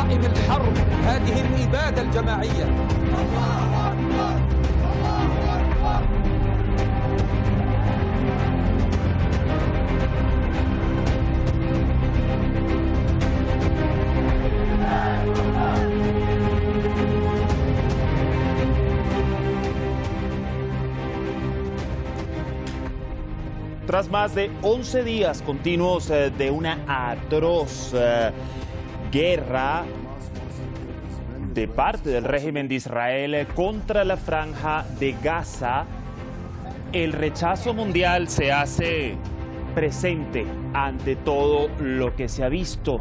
جرائم الحرب هذه الإبادة الجماعية. الله أكبر الله أكبر. Tras más de 11 días continuos de una atroz guerra de parte del régimen de Israel contra la franja de Gaza, el rechazo mundial se hace presente ante todo lo que se ha visto.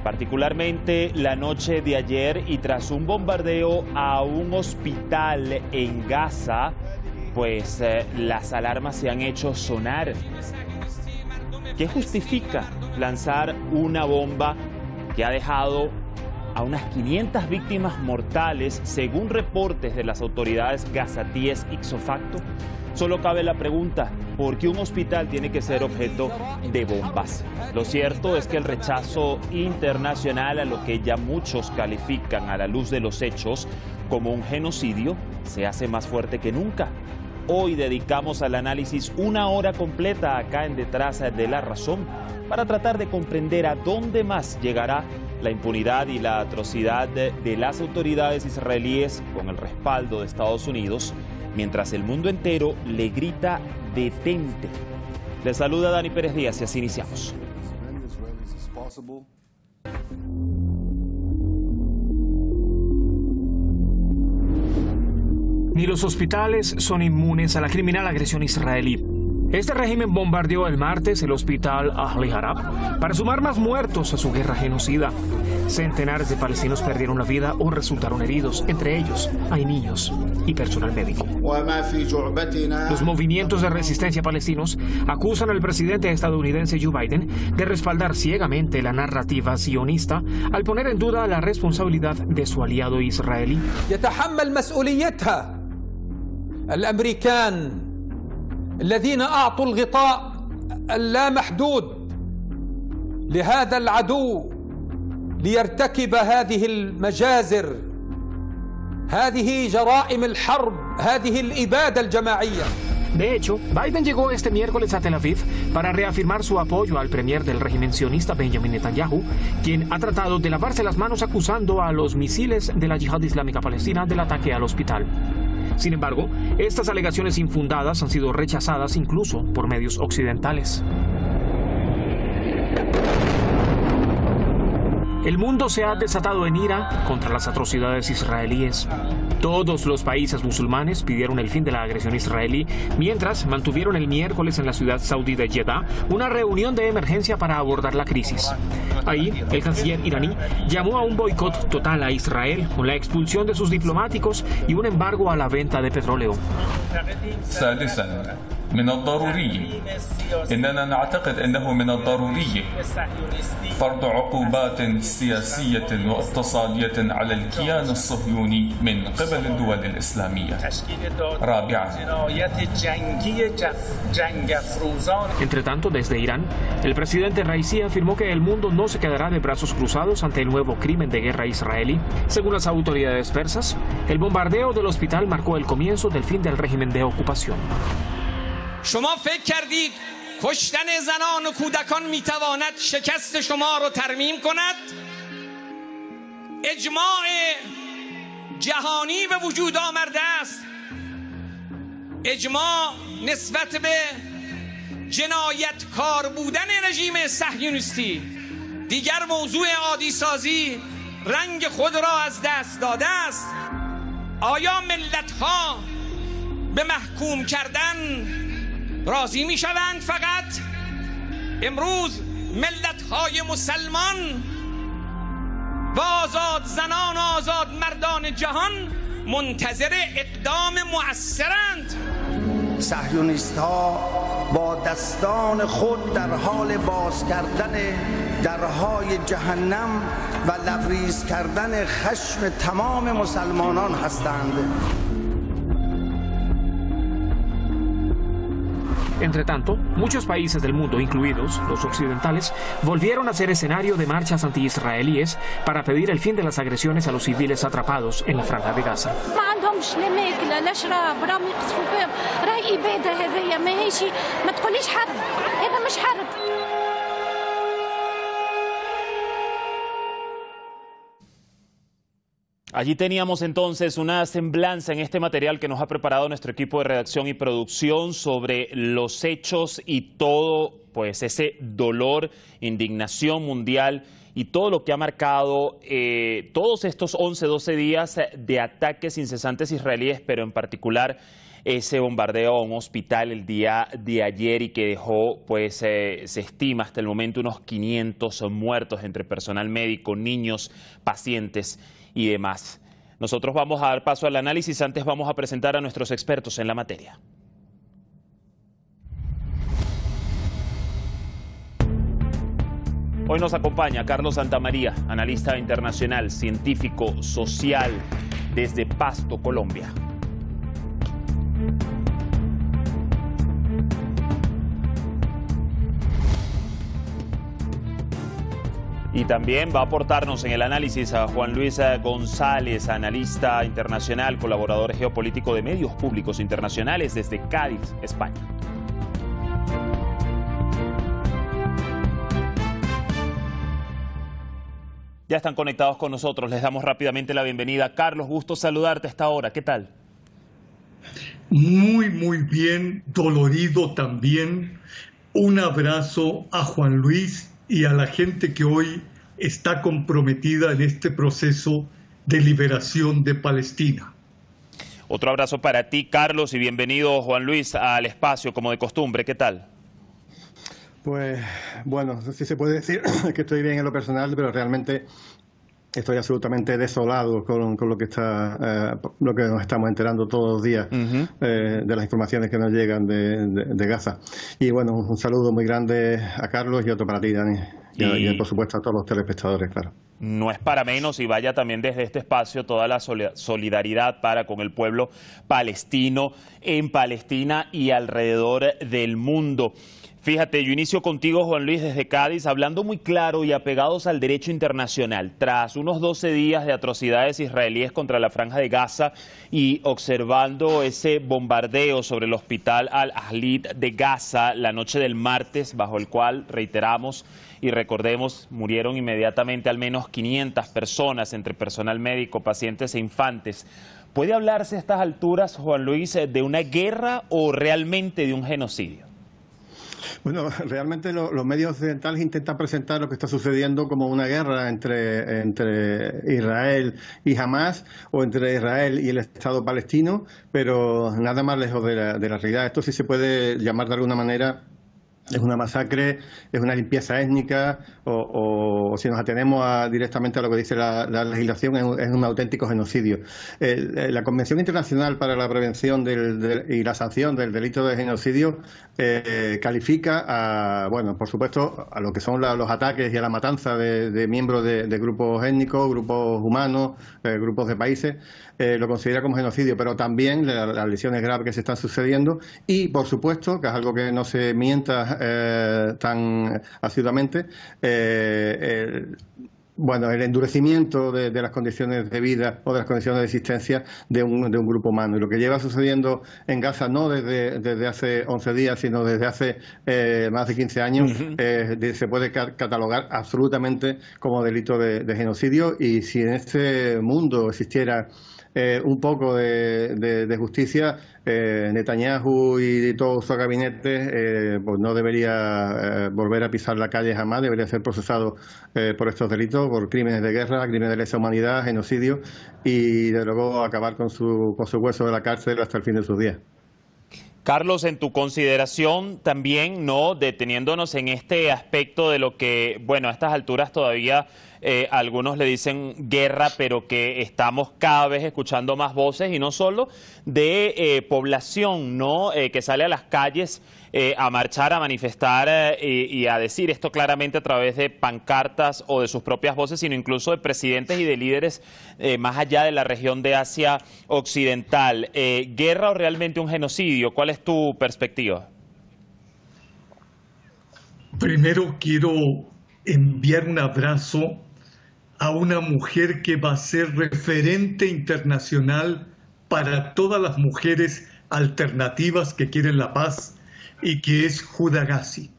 Particularmente la noche de ayer y tras un bombardeo a un hospital en Gaza, pues las alarmas se han hecho sonar. ¿Qué justifica lanzar una bomba que ha dejado a unas 500 víctimas mortales, según reportes de las autoridades gazatíes ipso facto? Solo cabe la pregunta, ¿por qué un hospital tiene que ser objeto de bombas? Lo cierto es que el rechazo internacional a lo que ya muchos califican a la luz de los hechos como un genocidio se hace más fuerte que nunca. Hoy dedicamos al análisis una hora completa acá en Detrás de la Razón para tratar de comprender a dónde más llegará la impunidad y la atrocidad de las autoridades israelíes con el respaldo de Estados Unidos, mientras el mundo entero le grita detente. Les saluda Dani Pérez Díaz y así iniciamos. Ni los hospitales son inmunes a la criminal agresión israelí. Este régimen bombardeó el martes el hospital Ahli Harab para sumar más muertos a su guerra genocida. Centenares de palestinos perdieron la vida o resultaron heridos. Entre ellos hay niños y personal médico. Los movimientos de resistencia palestinos acusan al presidente estadounidense Joe Biden de respaldar ciegamente la narrativa sionista al poner en duda la responsabilidad de su aliado israelí. الأمريكان الذين أعطوا الغطاء اللامحدود لهذا العدو ليرتكب هذه المجازر، هذه جرائم الحرب، هذه الإبادة الجماعية. De hecho, Biden llegó este miércoles a Tel Aviv para reafirmar su apoyo al premier del régimen sionista Benjamin Netanyahu, quien ha tratado de lavarse las manos acusando a los misiles de la Yihad Islámica Palestina del ataque al hospital. Sin embargo, estas alegaciones infundadas han sido rechazadas incluso por medios occidentales. El mundo se ha desatado en ira contra las atrocidades israelíes. Todos los países musulmanes pidieron el fin de la agresión israelí, mientras mantuvieron el miércoles en la ciudad saudí de Jeddah una reunión de emergencia para abordar la crisis. Ahí, el canciller iraní llamó a un boicot total a Israel, con la expulsión de sus diplomáticos y un embargo a la venta de petróleo. من الضروري إننا نعتقد أنه من الضروري فرض عقوبات سياسية واقتصادية على الكيان الصهيوني من قبل الدول الإسلامية. رابعاً. Entre tanto, desde Irán, el presidente Raisi afirmó que el mundo no se quedará de brazos cruzados ante el nuevo crimen de guerra israelí. Según las autoridades persas, el bombardeo del hospital marcó el comienzo del fin del régimen de ocupación. شما فکر کردید کشتن زنان و کودکان میتواند شکست شما رو ترمیم کند؟ اجماع جهانی به وجود آورده است. اجماع نسبت به جنایتکار بودن رژیم صهیونیستی. دیگر موضوع عادی سازی رنگ خود را از دست داده است. آیا ملت‌ها به محکوم کردن راضی می شوند؟ فقط امروز ملت‌های مسلمان و آزاد زنان و آزاد مردان جهان منتظر اقدام مؤثرند. صهیونیست‌ها با دستان خود در حال باز کردن درهای جهنم و لبریز کردن خشم تمام مسلمانان هستند. Entre tanto, muchos países del mundo, incluidos los occidentales, volvieron a ser escenario de marchas anti-israelíes para pedir el fin de las agresiones a los civiles atrapados en la Franja de Gaza. Allí teníamos entonces una semblanza en este material que nos ha preparado nuestro equipo de redacción y producción sobre los hechos y todo, pues ese dolor, indignación mundial y todo lo que ha marcado todos estos 11-12 días de ataques incesantes israelíes, pero en particular ese bombardeo a un hospital el día de ayer y que dejó, pues se estima hasta el momento unos 500 muertos entre personal médico, niños, pacientes y demás. Nosotros vamos a dar paso al análisis, antes vamos a presentar a nuestros expertos en la materia. Hoy nos acompaña Carlos Santamaría, analista internacional, científico, social, desde Pasto, Colombia. Y también va a aportarnos en el análisis a Juan Luis González, analista internacional, colaborador geopolítico de medios públicos internacionales desde Cádiz, España. Ya están conectados con nosotros, les damos rápidamente la bienvenida. Carlos, gusto saludarte a esta hora, ¿qué tal? Muy bien, dolorido también. Un abrazo a Juan Luis y a la gente que hoy está comprometida en este proceso de liberación de Palestina. Otro abrazo para ti, Carlos, y bienvenido, Juan Luis, al espacio, como de costumbre. ¿Qué tal? Pues, bueno, no sé si se puede decir que estoy bien en lo personal, pero realmente estoy absolutamente desolado con lo que lo que nos estamos enterando todos los días de las informaciones que nos llegan de Gaza. Y bueno, un saludo muy grande a Carlos y otro para ti, Dani. Y por supuesto a todos los telespectadores, claro. No es para menos, y vaya también desde este espacio toda la solidaridad con el pueblo palestino en Palestina y alrededor del mundo. Fíjate, yo inicio contigo, Juan Luis, desde Cádiz, hablando muy claro y apegados al derecho internacional. Tras unos 12 días de atrocidades israelíes contra la Franja de Gaza y observando ese bombardeo sobre el hospital Al-Ahli de Gaza la noche del martes, bajo el cual, reiteramos y recordemos, murieron inmediatamente al menos 500 personas, entre personal médico, pacientes e infantes. ¿Puede hablarse a estas alturas, Juan Luis, de una guerra o realmente de un genocidio? Bueno, realmente los medios occidentales intentan presentar lo que está sucediendo como una guerra entre Israel y Hamás, o entre Israel y el Estado palestino, pero nada más lejos de la realidad. Esto sí se puede llamar de alguna manera. Es una masacre, es una limpieza étnica, o si nos atenemos directamente a lo que dice la legislación, es un auténtico genocidio. La Convención Internacional para la Prevención y la Sanción del Delito de Genocidio califica bueno, por supuesto, a lo que son los ataques y a la matanza de miembros de grupos étnicos, grupos humanos, grupos de países, lo considera como genocidio, pero también las lesiones graves que se están sucediendo y, por supuesto, que es algo que no se mienta tan asiduamente, bueno, el endurecimiento de las condiciones de vida o de las condiciones de existencia de un grupo humano. Y lo que lleva sucediendo en Gaza no desde hace 11 días, sino desde hace más de 15 años, se puede catalogar absolutamente como delito de genocidio. Y si en este mundo existiera un poco de justicia, Netanyahu y todo su gabinete pues no debería volver a pisar la calle jamás, debería ser procesado por estos delitos, por crímenes de guerra, crímenes de lesa humanidad, genocidio, y de luego acabar con su hueso de la cárcel hasta el fin de sus días. Carlos, en tu consideración también, ¿no?, deteniéndonos en este aspecto de lo que, bueno, a estas alturas todavía algunos le dicen guerra, pero que estamos cada vez escuchando más voces, y no solo de población, ¿no?, que sale a las calles a marchar, a manifestar y a decir esto claramente a través de pancartas o de sus propias voces, sino incluso de presidentes y de líderes más allá de la región de Asia Occidental. ¿Guerra o realmente un genocidio? ¿Cuál es tu perspectiva? Primero quiero enviar un abrazo a una mujer que va a ser referente internacional para todas las mujeres alternativas que quieren la paz, y que es Huda Ghazi,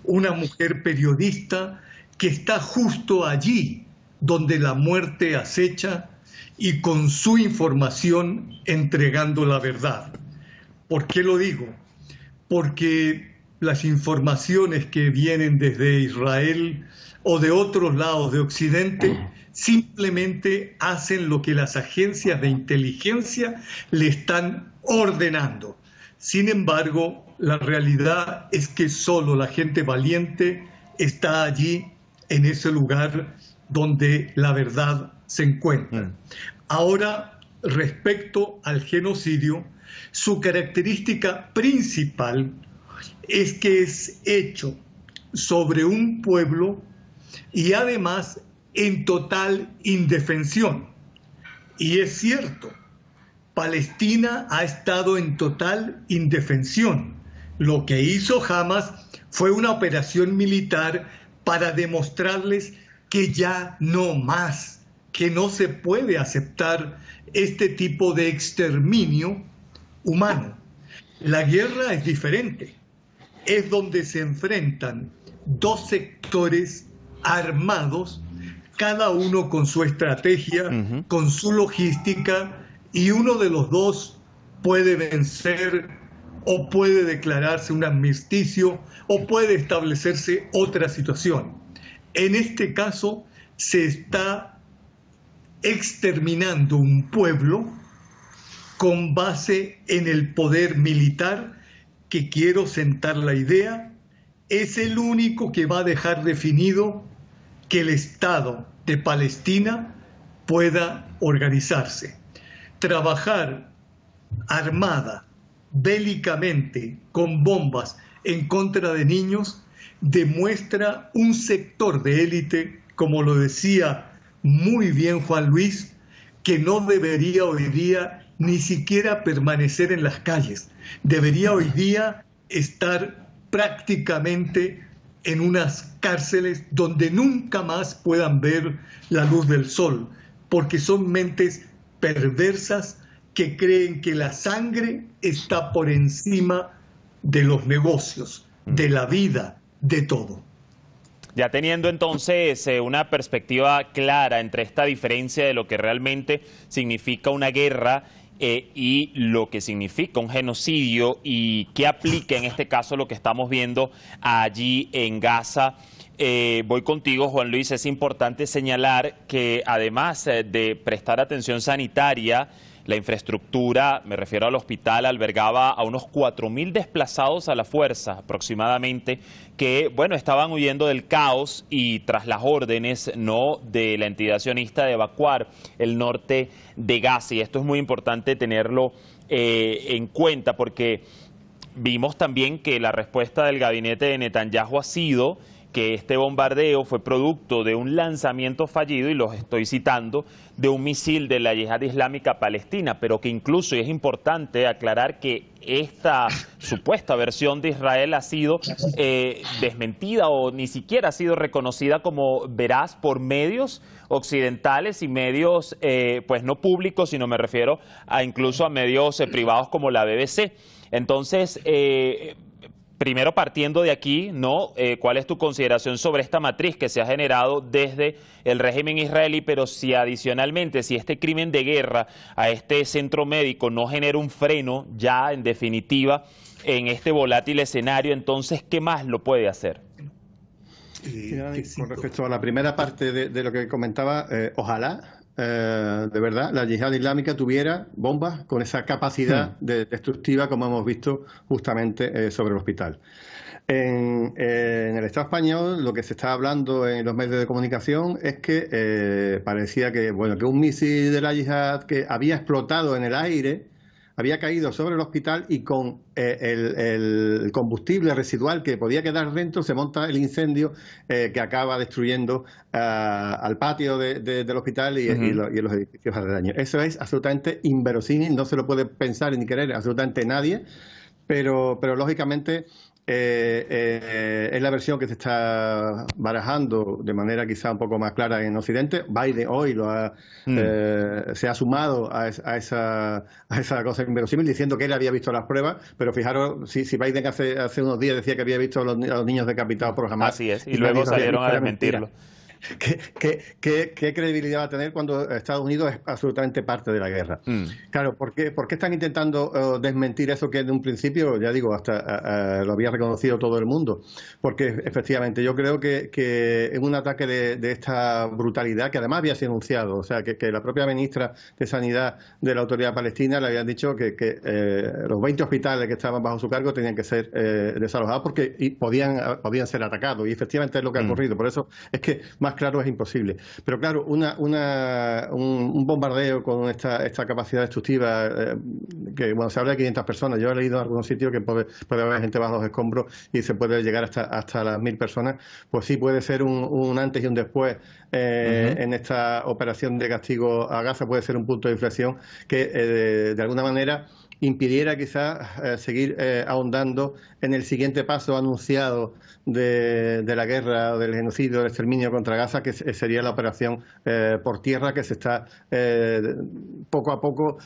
una mujer periodista que está justo allí donde la muerte acecha y con su información entregando la verdad. ¿Por qué lo digo? Porque las informaciones que vienen desde Israel o de otros lados de Occidente simplemente hacen lo que las agencias de inteligencia le están ordenando. Sin embargo, la realidad es que solo la gente valiente está allí, en ese lugar donde la verdad se encuentra. Ahora, respecto al genocidio, su característica principal es que es hecho sobre un pueblo y además en total indefensión. Y es cierto, Palestina ha estado en total indefensión. Lo que hizo Hamas fue una operación militar para demostrarles que ya no más, que no se puede aceptar este tipo de exterminio humano. La guerra es diferente. Es donde se enfrentan dos sectores armados, cada uno con su estrategia, con su logística, y uno de los dos puede vencer o puede declararse un armisticio o puede establecerse otra situación. En este caso se está exterminando un pueblo con base en el poder militar, que quiero sentar la idea, es el único que va a dejar definido que el Estado de Palestina pueda organizarse. Trabajar armada, bélicamente, con bombas en contra de niños, demuestra un sector de élite, como lo decía muy bien Juan Luis, que no debería hoy día ni siquiera permanecer en las calles. Debería hoy día estar prácticamente en unas cárceles donde nunca más puedan ver la luz del sol, porque son mentes perversas que creen que la sangre está por encima de los negocios, de la vida, de todo. Ya teniendo entonces una perspectiva clara entre esta diferencia de lo que realmente significa una guerra y lo que significa un genocidio, y qué aplica en este caso lo que estamos viendo allí en Gaza, voy contigo, Juan Luis. Es importante señalar que además de prestar atención sanitaria, la infraestructura, me refiero al hospital, albergaba a unos 4.000 desplazados a la fuerza aproximadamente, que bueno, estaban huyendo del caos y tras las órdenes de la entidad sionista de evacuar el norte de Gaza. Y esto es muy importante tenerlo en cuenta, porque vimos también que la respuesta del gabinete de Netanyahu ha sido que este bombardeo fue producto de un lanzamiento fallido, y los estoy citando, de un misil de la Yihad Islámica Palestina, pero que incluso, y es importante aclarar, que esta supuesta versión de Israel ha sido desmentida o ni siquiera ha sido reconocida como veraz por medios occidentales y medios pues no públicos, sino me refiero a incluso a medios privados como la BBC. Entonces, primero, partiendo de aquí, ¿cuál es tu consideración sobre esta matriz que se ha generado desde el régimen israelí? Pero si adicionalmente, si este crimen de guerra a este centro médico no genera un freno ya en definitiva en este volátil escenario, entonces, ¿qué más lo puede hacer? Con respecto a la primera parte de lo que comentaba, ojalá de verdad la yihad islámica tuviera bombas con esa capacidad destructiva como hemos visto justamente sobre el hospital. En el Estado español lo que se está hablando en los medios de comunicación es que parecía que un misil de la yihad que había explotado en el aire había caído sobre el hospital, y con el combustible residual que podía quedar dentro se monta el incendio que acaba destruyendo al patio del hospital y los edificios aledaños. Eso es absolutamente inverosímil, no se lo puede pensar ni querer absolutamente nadie, pero lógicamente es la versión que se está barajando de manera quizá un poco más clara en Occidente. Biden hoy se ha sumado a esa cosa inverosímil diciendo que él había visto las pruebas, pero fijaros, si Biden hace unos días decía que había visto a los niños decapitados por Hamas. Así es, y luego salieron a desmentirlo. ¿Qué credibilidad va a tener cuando Estados Unidos es absolutamente parte de la guerra? Claro, ¿por qué están intentando desmentir eso que en un principio, ya digo, hasta lo había reconocido todo el mundo? Porque efectivamente yo creo que en un ataque de esta brutalidad, que además había sido anunciado, o sea, que la propia ministra de Sanidad de la Autoridad Palestina le habían dicho que los 20 hospitales que estaban bajo su cargo tenían que ser desalojados porque podían ser atacados, y efectivamente es lo que ha ocurrido. Por eso es que más claro es imposible. Pero claro, un bombardeo con esta capacidad destructiva, que bueno, se habla de 500 personas. Yo he leído en algunos sitios que puede haber gente bajo los escombros y se puede llegar hasta las 1000 personas. Pues sí, puede ser un antes y un después en esta operación de castigo a Gaza. Puede ser un punto de inflexión que de alguna manera impidiera quizás seguir ahondando en el siguiente paso anunciado de la guerra, del genocidio, del exterminio contra Gaza, que sería la operación por tierra, que se está poco a poco,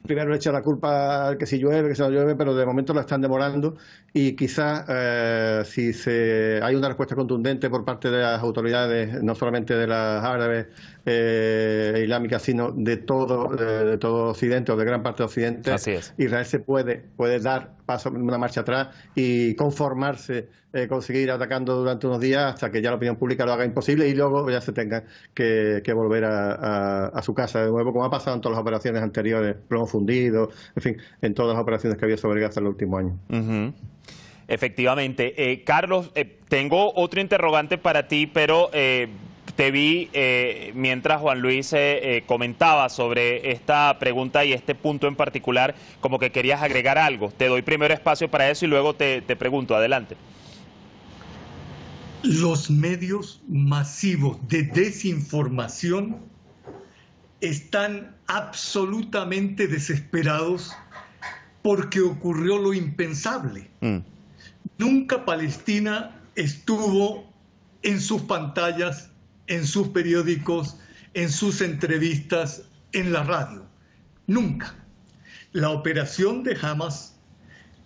primero le echa la culpa al que si llueve, que si no llueve, pero de momento lo están demorando, y quizás si hay una respuesta contundente por parte de las autoridades, no solamente de las árabes islámicas, sino de todo Occidente, o de gran parte de Occidente, Israel se puede dar paso, una marcha atrás y conformarse, conseguir atacando durante unos días hasta que ya la opinión pública lo haga imposible y luego ya se tenga que volver a su casa de nuevo, como ha pasado en todas las operaciones anteriores, plomo fundido, en fin, en todas las operaciones que había sobre Gaza en los últimos años. Efectivamente. Carlos, tengo otro interrogante para ti, pero te vi mientras Juan Luis comentaba sobre esta pregunta y este punto en particular, como que querías agregar algo. Te doy primero espacio para eso y luego te pregunto. Adelante. Los medios masivos de desinformación están absolutamente desesperados porque ocurrió lo impensable. Nunca Palestina estuvo en sus pantallas, en sus periódicos, en sus entrevistas, en la radio. Nunca. La operación de Hamas,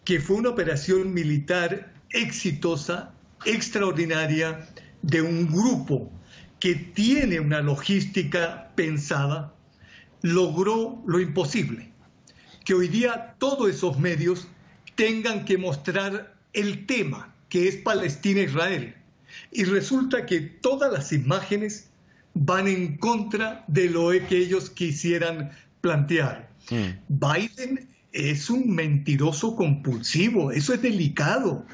que fue una operación militar exitosa, extraordinaria, de un grupo que tiene una logística pensada, logró lo imposible. Que hoy día todos esos medios tengan que mostrar el tema, que es Palestina-Israel. Y resulta que todas las imágenes van en contra de lo que ellos quisieran plantear. Biden es un mentiroso compulsivo, eso es delicado.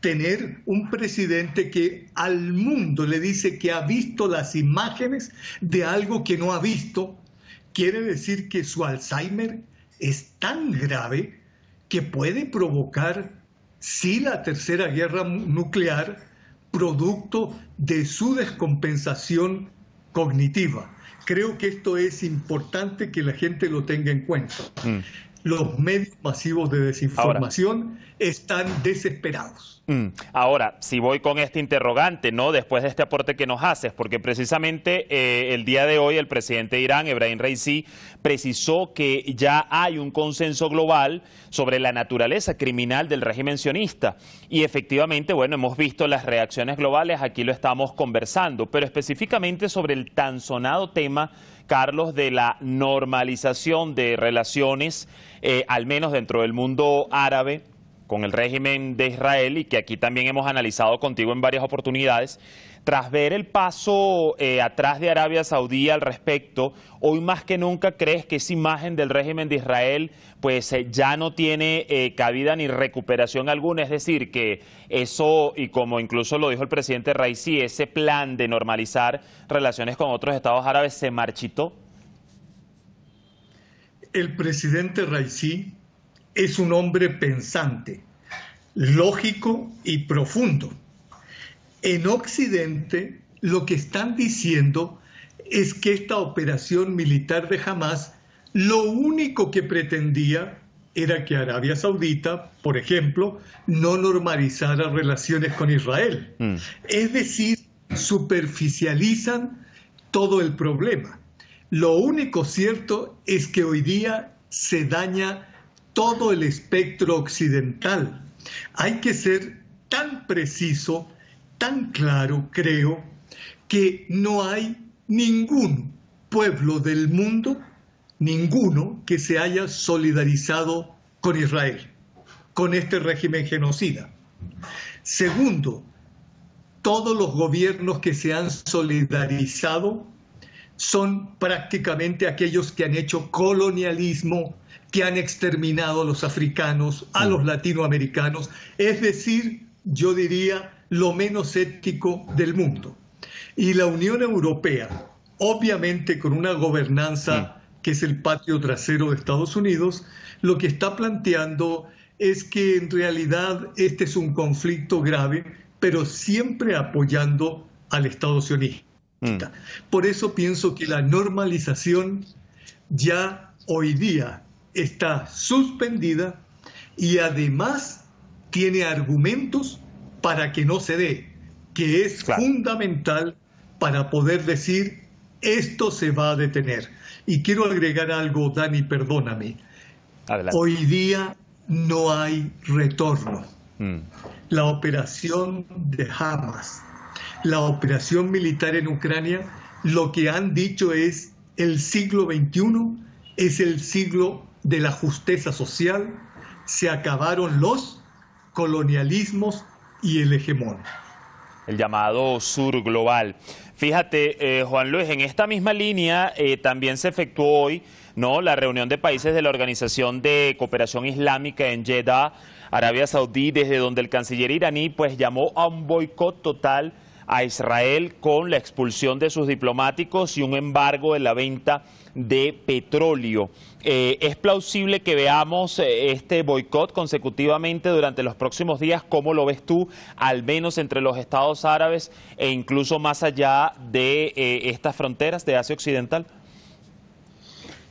Tener un presidente que al mundo le dice que ha visto las imágenes de algo que no ha visto, quiere decir que su Alzheimer es tan grave que puede provocar, sí, la tercera guerra nuclear, producto de su descompensación cognitiva. Creo que esto es importante que la gente lo tenga en cuenta. Los medios masivos de desinformación están desesperados. Ahora, si voy con este interrogante, ¿no? Después de este aporte que nos haces, porque precisamente el día de hoy el presidente de Irán, Ebrahim Raisi, precisó que ya hay un consenso global sobre la naturaleza criminal del régimen sionista. Y efectivamente, bueno, hemos visto las reacciones globales, aquí lo estamos conversando, pero específicamente sobre el tan sonado tema, Carlos, de la normalización de relaciones, al menos dentro del mundo árabe, con el régimen de Israel, y que aquí también hemos analizado contigo en varias oportunidades. Tras ver el paso atrás de Arabia Saudí al respecto, hoy más que nunca crees que esa imagen del régimen de Israel pues ya no tiene cabida ni recuperación alguna, es decir, que eso, y como incluso lo dijo el presidente Raisi, ese plan de normalizar relaciones con otros estados árabes se marchitó. El presidente Raisi es un hombre pensante, lógico y profundo. En Occidente lo que están diciendo es que esta operación militar de Hamas lo único que pretendía era que Arabia Saudita, por ejemplo, no normalizara relaciones con Israel. Es decir, superficializan todo el problema. Lo único cierto es que hoy día se daña todo el espectro occidental. Hay que ser tan preciso, tan claro, creo, que no hay ningún pueblo del mundo, ninguno, que se haya solidarizado con Israel, con este régimen genocida. Segundo, todos los gobiernos que se han solidarizado son prácticamente aquellos que han hecho colonialismo, que han exterminado a los africanos, a los latinoamericanos, es decir, yo diría, lo menos ético del mundo. Y la Unión Europea, obviamente con una gobernanza que es el patio trasero de Estados Unidos, lo que está planteando es que en realidad este es un conflicto grave, pero siempre apoyando al Estado sionista. Por eso pienso que la normalización ya hoy día está suspendida y además tiene argumentos para que no se dé, que es fundamental para poder decir esto se va a detener. Y quiero agregar algo, Dani, perdóname. Adelante. Hoy día no hay retorno. La operación de Hamas, la operación militar en Ucrania, lo que han dicho es el siglo XXI es el siglo de la justicia social, se acabaron los colonialismos y el hegemón. El llamado sur global. Fíjate, Juan Luis, en esta misma línea también se efectuó hoy, ¿no?, la reunión de países de la Organización de Cooperación Islámica en Jeddah, Arabia Saudí, desde donde el canciller iraní pues llamó a un boicot total a Israel con la expulsión de sus diplomáticos y un embargo de la venta de petróleo. ¿Es plausible que veamos este boicot consecutivamente durante los próximos días? ¿Cómo lo ves tú, al menos entre los estados árabes e incluso más allá de estas fronteras de Asia Occidental?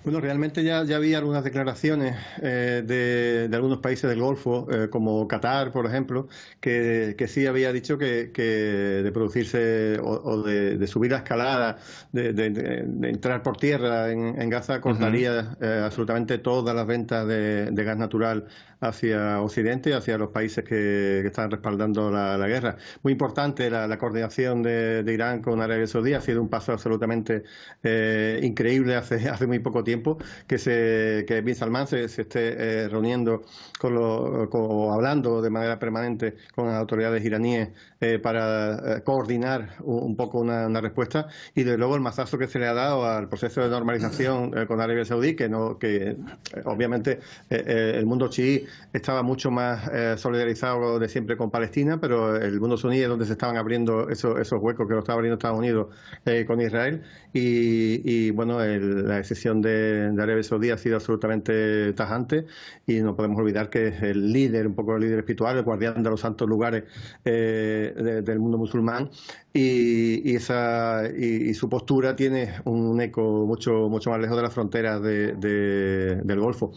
Bueno, realmente ya había algunas declaraciones de algunos países del Golfo, como Qatar, por ejemplo, que sí había dicho que de producirse o de subir la escalada, de entrar por tierra en Gaza, cortaría absolutamente todas las ventas de gas natural hacia Occidente, hacia los países que están respaldando la guerra. Muy importante la coordinación de Irán con Arabia Saudí. Ha sido un paso absolutamente increíble hace muy poco tiempo que Bin Salman se esté reuniendo o hablando de manera permanente con las autoridades iraníes para coordinar un poco una respuesta, y desde luego el mazazo que se le ha dado al proceso de normalización con Arabia Saudí, que obviamente el mundo chií estaba mucho más solidarizado de siempre con Palestina, pero el mundo suní es donde se estaban abriendo esos huecos que lo estaba abriendo Estados Unidos con Israel, y bueno, la decisión de Arabia Saudí ha sido absolutamente tajante, y no podemos olvidar que es el líder, un poco el líder espiritual, el guardián de los santos lugares del mundo musulmán, y su postura tiene un eco mucho más lejos de las fronteras del Golfo.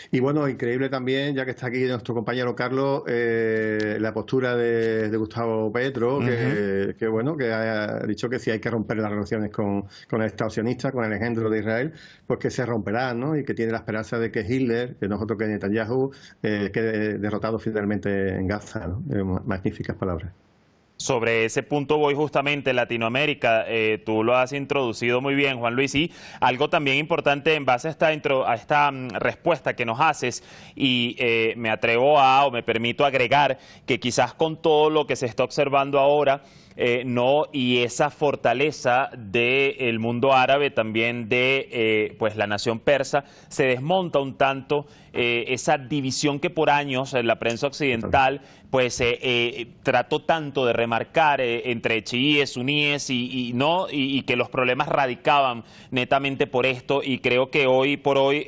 Y bueno, increíble también, ya que está aquí nuestro compañero Carlos, la postura de Gustavo Petro, que ha dicho que si hay que romper las relaciones con el Estado sionista, con el engendro de Israel, pues que se romperán, ¿no? Y que tiene la esperanza de que Hitler, que no es otro que Netanyahu, quede derrotado finalmente en Gaza, ¿no? Magníficas palabras. Sobre ese punto voy justamente, Latinoamérica, tú lo has introducido muy bien, Juan Luis, y algo también importante en base a esta respuesta que nos haces, y me atrevo o me permito agregar que quizás con todo lo que se está observando ahora, y esa fortaleza del mundo árabe, también de pues la nación persa, se desmonta un tanto esa división que por años la prensa occidental pues trató tanto de remarcar entre chiíes, suníes y que los problemas radicaban netamente por esto, y creo que hoy por hoy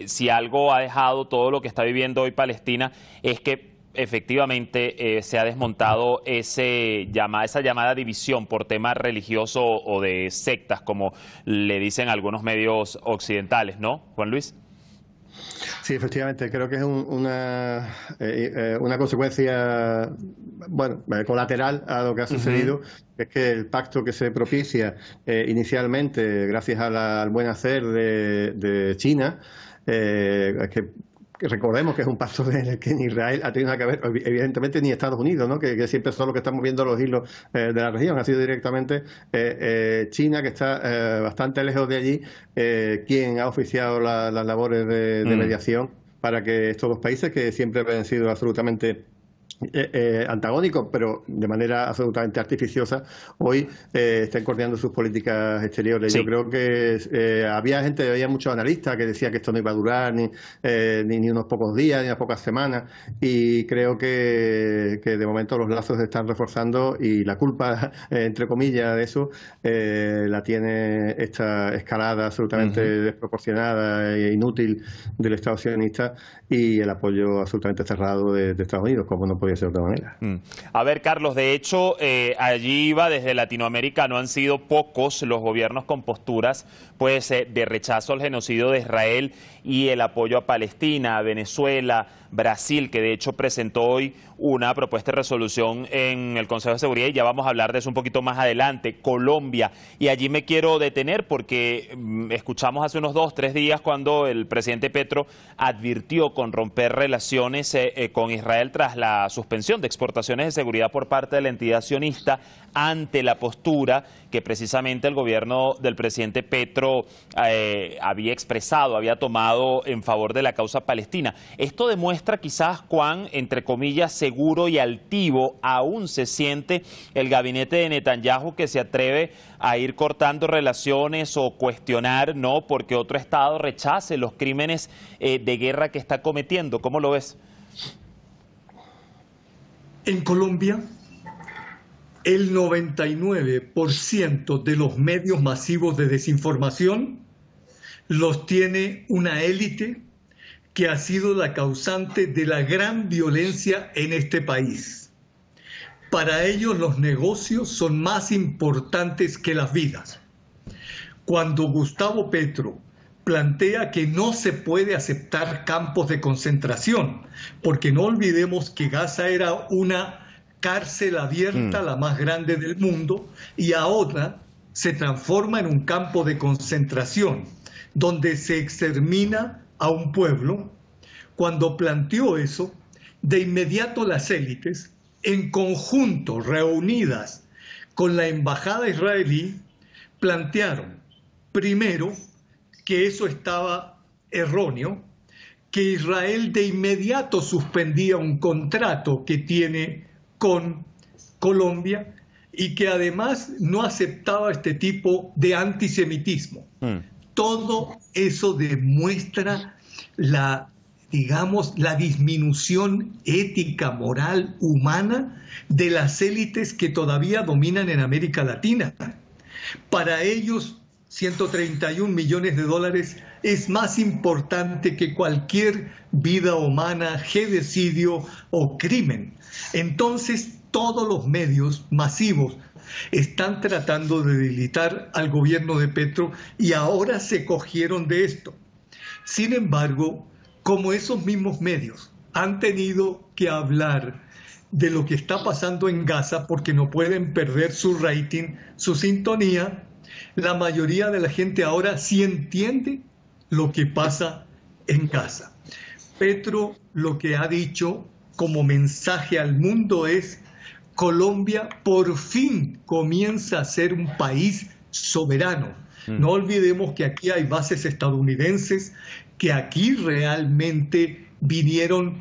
si algo ha dejado todo lo que está viviendo hoy Palestina es que efectivamente se ha desmontado esa llamada división por tema religioso o de sectas, como le dicen algunos medios occidentales, ¿no, Juan Luis? Sí, efectivamente, creo que es una consecuencia, bueno, colateral a lo que ha sucedido. Es que el pacto que se propicia inicialmente, gracias al buen hacer de China, que recordemos que es un pacto en el que ni Israel ha tenido nada que ver, evidentemente, ni Estados Unidos, ¿no? Que siempre son los que están moviendo los hilos de la región. Ha sido directamente China, que está bastante lejos de allí, quien ha oficiado las labores de mediación para que estos dos países, que siempre han sido absolutamente antagónicos, pero de manera absolutamente artificiosa, hoy están coordinando sus políticas exteriores. Sí. Yo creo que había muchos analistas que decían que esto no iba a durar ni unos pocos días, ni unas pocas semanas, y creo que de momento los lazos se están reforzando y la culpa, entre comillas, de eso la tiene esta escalada absolutamente desproporcionada e inútil del Estado sionista y el apoyo absolutamente cerrado de Estados Unidos, como no podía ser de otra manera. A ver, Carlos, de hecho, allí iba desde Latinoamérica, no han sido pocos los gobiernos con posturas pues de rechazo al genocidio de Israel y el apoyo a Palestina, a Venezuela, Brasil, que de hecho presentó hoy una propuesta de resolución en el Consejo de Seguridad, y ya vamos a hablar de eso un poquito más adelante. Colombia, y allí me quiero detener porque escuchamos hace unos 2 o 3 días cuando el presidente Petro advirtió con romper relaciones con Israel tras la suspensión de exportaciones de seguridad por parte de la entidad sionista, ante la postura que precisamente el gobierno del presidente Petro había expresado, había tomado en favor de la causa palestina. Esto demuestra quizás cuán, entre comillas, seguro y altivo aún se siente el gabinete de Netanyahu, que se atreve a ir cortando relaciones o cuestionar, ¿no?, porque otro Estado rechace los crímenes de guerra que está cometiendo. ¿Cómo lo ves? En Colombia, el 99% de los medios masivos de desinformación los tiene una élite que ha sido la causante de la gran violencia en este país. Para ellos los negocios son más importantes que las vidas. Cuando Gustavo Petro plantea que no se puede aceptar campos de concentración, porque no olvidemos que Gaza era una cárcel abierta, la más grande del mundo, y ahora se transforma en un campo de concentración, donde se extermina a un pueblo. Cuando planteó eso, de inmediato las élites, en conjunto, reunidas con la embajada israelí, plantearon, primero, que eso estaba erróneo, que Israel de inmediato suspendía un contrato que tiene con Colombia y que además no aceptaba este tipo de antisemitismo. Todo eso demuestra la disminución ética, moral, humana de las élites que todavía dominan en América Latina. Para ellos, 131 millones de dólares es más importante que cualquier vida humana, genocidio o crimen. Entonces, todos los medios masivos están tratando de debilitar al gobierno de Petro y ahora se cogieron de esto. Sin embargo, como esos mismos medios han tenido que hablar de lo que está pasando en Gaza porque no pueden perder su rating, su sintonía, la mayoría de la gente ahora sí entiende lo que pasa en Gaza. Petro lo que ha dicho como mensaje al mundo es: Colombia por fin comienza a ser un país soberano. No olvidemos que aquí hay bases estadounidenses, que aquí realmente vinieron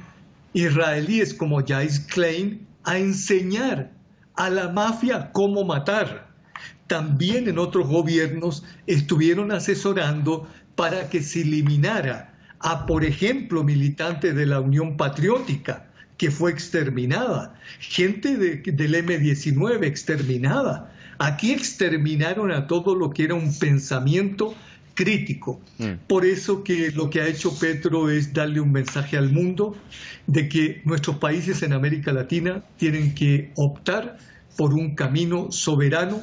israelíes como Jais Klein a enseñar a la mafia cómo matar. También en otros gobiernos estuvieron asesorando para que se eliminara a, por ejemplo, militantes de la Unión Patriótica, que fue exterminada, gente del M-19 exterminada. Aquí exterminaron a todo lo que era un pensamiento crítico. Por eso que lo que ha hecho Petro es darle un mensaje al mundo de que nuestros países en América Latina tienen que optar por un camino soberano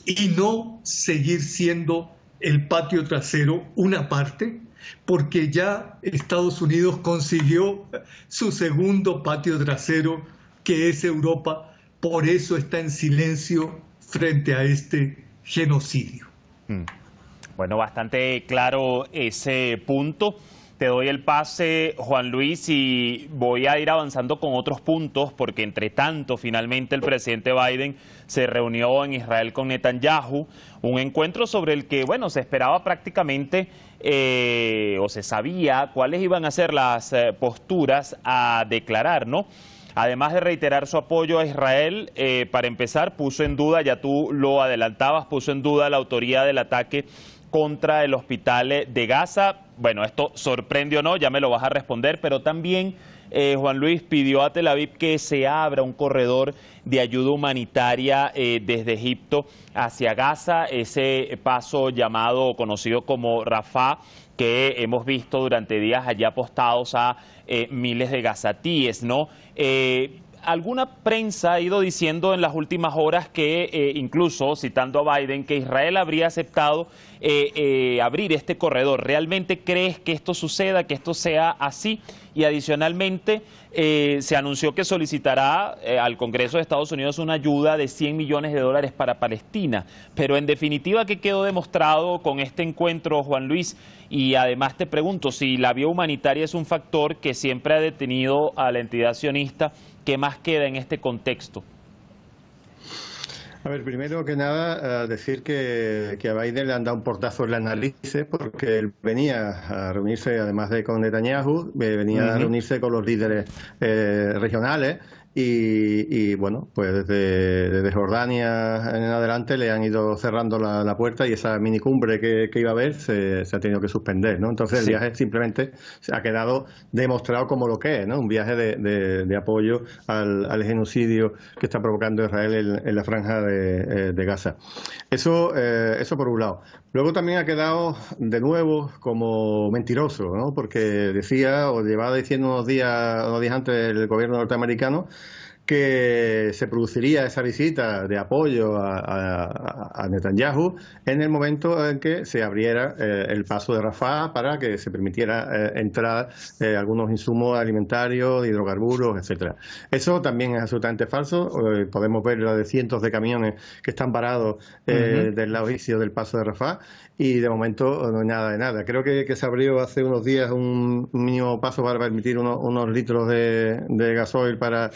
y no seguir siendo el patio trasero, una parte, porque ya Estados Unidos consiguió su segundo patio trasero, que es Europa. Por eso está en silencio frente a este genocidio. Bueno, bastante claro ese punto. Te doy el pase, Juan Luis, y voy a ir avanzando con otros puntos, porque entre tanto, finalmente el presidente Biden se reunió en Israel con Netanyahu, un encuentro sobre el que, bueno, se esperaba prácticamente, o se sabía cuáles iban a ser las posturas a declarar, ¿no? Además de reiterar su apoyo a Israel, para empezar, puso en duda, ya tú lo adelantabas, puso en duda la autoría del ataque contra el hospital de Gaza. Bueno, esto sorprende o no, ya me lo vas a responder, pero también Juan Luis pidió a Tel Aviv que se abra un corredor de ayuda humanitaria desde Egipto hacia Gaza, ese paso llamado o conocido como Rafah, que hemos visto durante días allá apostados a miles de gazatíes, ¿no? Alguna prensa ha ido diciendo en las últimas horas que, incluso citando a Biden, que Israel habría aceptado abrir este corredor. ¿Realmente crees que esto suceda, que esto sea así? Y adicionalmente se anunció que solicitará al Congreso de Estados Unidos una ayuda de $100 millones para Palestina. Pero en definitiva, ¿qué quedó demostrado con este encuentro, Juan Luis? Y además te pregunto, si la vía humanitaria es un factor que siempre ha detenido a la entidad sionista, ¿qué más queda en este contexto? A ver, primero que nada, decir que a Biden le han dado un portazo en la nariz, porque él venía a reunirse, además de con Netanyahu, venía a reunirse con los líderes regionales. Y bueno, pues desde Jordania en adelante le han ido cerrando la puerta, y esa minicumbre que iba a haber se ha tenido que suspender, ¿no? Entonces el viaje simplemente se ha quedado demostrado como lo que es, ¿no? Un viaje de apoyo al genocidio que está provocando Israel en la franja de Gaza. Eso por un lado. Luego también ha quedado de nuevo como mentiroso, ¿no? Porque decía, o llevaba diciendo unos días antes el gobierno norteamericano, que se produciría esa visita de apoyo a Netanyahu en el momento en que se abriera el paso de Rafah para que se permitiera entrar algunos insumos alimentarios, hidrocarburos, etcétera. Eso también es absolutamente falso. Podemos ver la de cientos de camiones que están parados del lado isio del paso de Rafah, y de momento no hay nada de nada. Creo que se abrió hace unos días un mínimo paso para permitir unos litros de gasoil para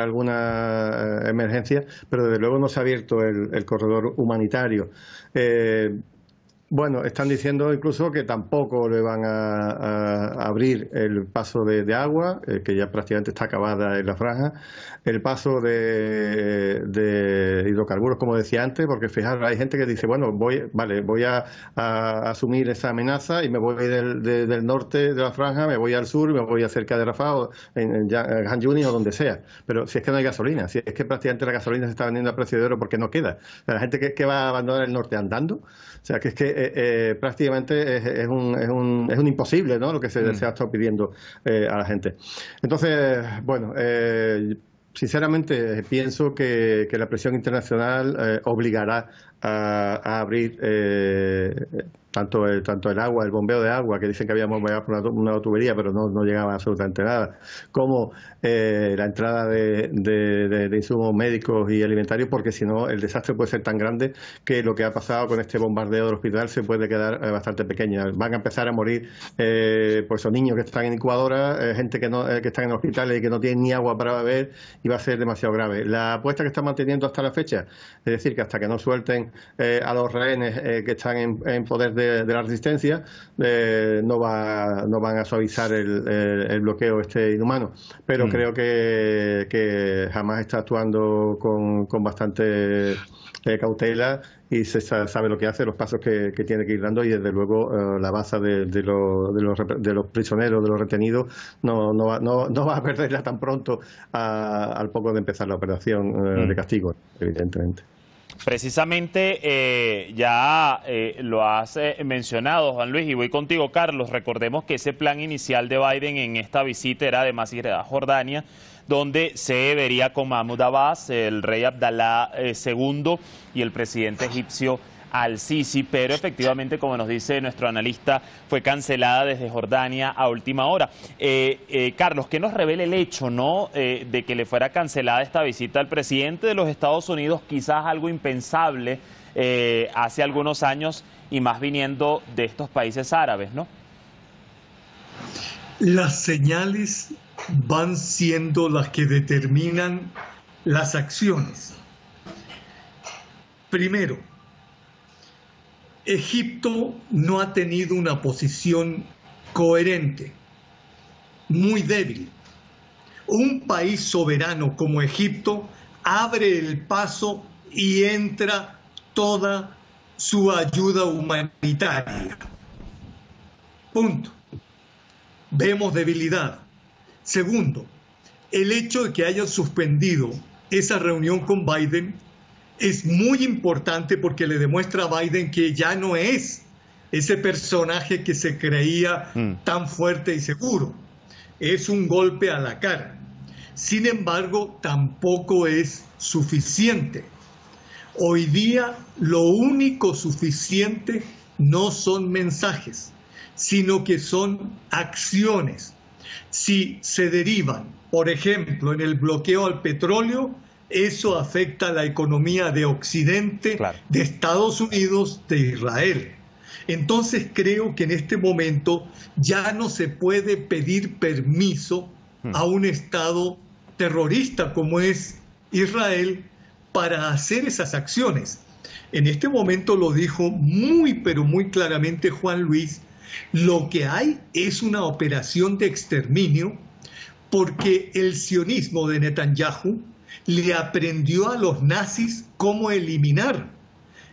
alguna emergencia, pero desde luego no se ha abierto el corredor humanitario. Bueno, están diciendo incluso que tampoco le van a abrir el paso de agua, que ya prácticamente está acabada en la franja, el paso de hidrocarburos, como decía antes, porque fijaros, hay gente que dice, bueno, voy a asumir esa amenaza y me voy del norte de la franja, me voy al sur, me voy a cerca de Rafah, o en Han Yunis o donde sea. Pero si es que no hay gasolina, si es que prácticamente la gasolina se está vendiendo a precio de oro porque no queda. La gente que va a abandonar el norte andando, o sea, que es que prácticamente es un imposible, ¿no? Lo que se ha estado pidiendo a la gente. Entonces, bueno, sinceramente pienso que la presión internacional obligará a abrir tanto el agua, el bombeo de agua, que dicen que habíamos bombeado por una tubería, pero no llegaba absolutamente nada, como la entrada de insumos médicos y alimentarios, porque si no el desastre puede ser tan grande que lo que ha pasado con este bombardeo del hospital se puede quedar bastante pequeña. Van a empezar a morir pues niños que están en incubadora, gente que están en hospitales y que no tienen ni agua para beber, y va a ser demasiado grave. La apuesta que están manteniendo hasta la fecha, es decir, que hasta que no suelten a los rehenes que están en poder de la resistencia, no van a suavizar el bloqueo inhumano, pero creo que Hamás está actuando con bastante cautela, y se sabe lo que hace, los pasos que tiene que ir dando, y desde luego la baza de los prisioneros, de los retenidos, no va a perderla tan pronto al poco de empezar la operación de castigo, evidentemente. Precisamente ya lo has mencionado, Juan Luis, y voy contigo, Carlos. Recordemos que ese plan inicial de Biden en esta visita era además ir a Jordania, donde se vería con Mahmoud Abbas, el rey Abdalá II, y el presidente egipcio al-Sisi, pero efectivamente, como nos dice nuestro analista, fue cancelada desde Jordania a última hora. Carlos, ¿qué nos revela el hecho, ¿no?, de que le fuera cancelada esta visita al presidente de los Estados Unidos, quizás algo impensable hace algunos años y más viniendo de estos países árabes, ¿no? Las señales van siendo las que determinan las acciones. Primero, Egipto no ha tenido una posición coherente, muy débil. Un país soberano como Egipto abre el paso y entra toda su ayuda humanitaria. Punto. Vemos debilidad. Segundo, el hecho de que hayan suspendido esa reunión con Biden es muy importante porque le demuestra a Biden que ya no es ese personaje que se creía tan fuerte y seguro. Es un golpe a la cara. Sin embargo, tampoco es suficiente. Hoy día lo único suficiente no son mensajes, sino que son acciones. Si se derivan, por ejemplo, en el bloqueo al petróleo, eso afecta a la economía de Occidente, claro, de Estados Unidos, de Israel. Entonces creo que en este momento ya no se puede pedir permiso a un Estado terrorista como es Israel para hacer esas acciones. En este momento lo dijo muy pero muy claramente Juan Luis, lo que hay es una operación de exterminio porque el sionismo de Netanyahu le aprendió a los nazis cómo eliminar.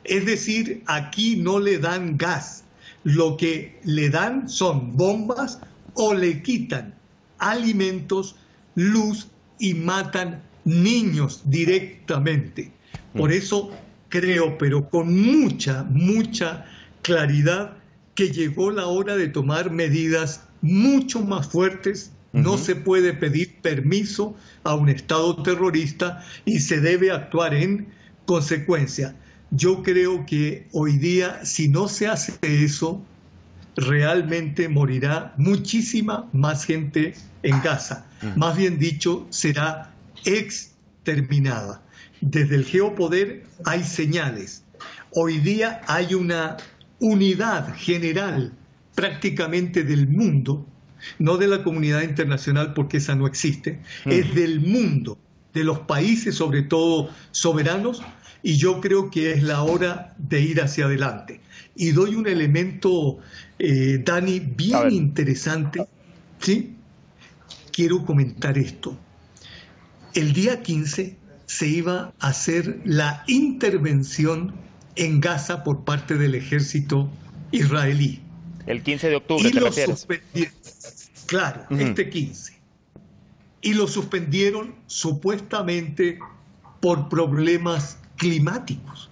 Es decir, aquí no le dan gas, lo que le dan son bombas o le quitan alimentos, luz y matan niños directamente. Por eso creo, pero con mucha claridad, que llegó la hora de tomar medidas mucho más fuertes. No se puede pedir permiso a un Estado terrorista y se debe actuar en consecuencia. Yo creo que hoy día, si no se hace eso, realmente morirá muchísima más gente en Gaza. Más bien dicho, será exterminada. Desde el geopoder hay señales. Hoy día hay una unidad general prácticamente del mundo, no de la comunidad internacional porque esa no existe, es del mundo, de los países sobre todo soberanos, y yo creo que es la hora de ir hacia adelante. Y doy un elemento, Dani, bien interesante, ¿sí? Quiero comentar esto. El día 15 se iba a hacer la intervención en Gaza por parte del ejército israelí. El 15 de octubre, ¿te refieres? Claro, este 15. Y lo suspendieron supuestamente por problemas climáticos.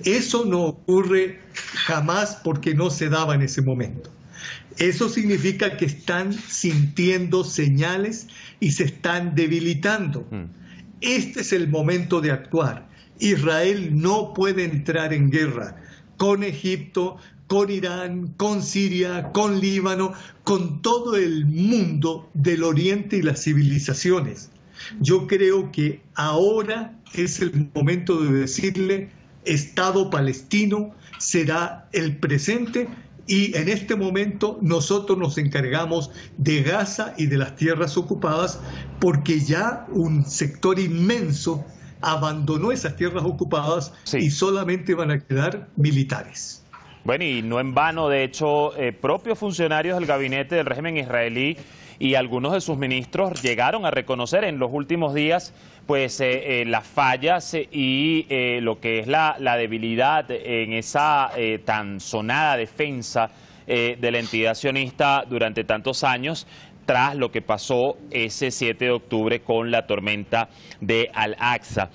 Eso no ocurre jamás porque no se daba en ese momento. Eso significa que están sintiendo señales y se están debilitando. Este es el momento de actuar. Israel no puede entrar en guerra con Egipto, con Irán, con Siria, con Líbano, con todo el mundo del Oriente y las civilizaciones. Yo creo que ahora es el momento de decirle, Estado palestino será el presente, y en este momento nosotros nos encargamos de Gaza y de las tierras ocupadas, porque ya un sector inmenso abandonó esas tierras ocupadas y solamente van a quedar militares. Bueno, y no en vano, de hecho, propios funcionarios del gabinete del régimen israelí y algunos de sus ministros llegaron a reconocer en los últimos días pues las fallas y lo que es la debilidad en esa tan sonada defensa de la entidad sionista durante tantos años. tras lo que pasó ese 7 de octubre con la tormenta de Al-Aqsa.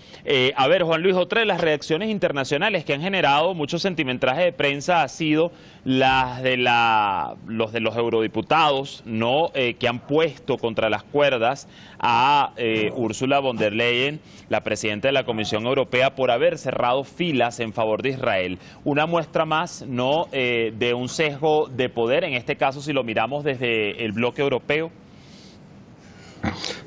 A ver, Juan Luis, otra de las reacciones internacionales que han generado mucho centimetraje de prensa ha sido las de los eurodiputados, ¿no? Que han puesto contra las cuerdas a Ursula von der Leyen, la presidenta de la Comisión Europea, por haber cerrado filas en favor de Israel. Una muestra más, ¿no? De un sesgo de poder, en este caso si lo miramos desde el bloque europeo.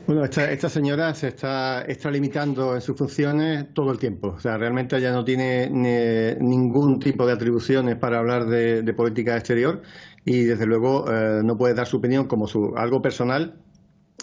Bueno, esta señora se está extralimitando en sus funciones todo el tiempo. O sea, realmente ella no tiene ningún tipo de atribuciones para hablar de política exterior y, desde luego, no puede dar su opinión como algo personal,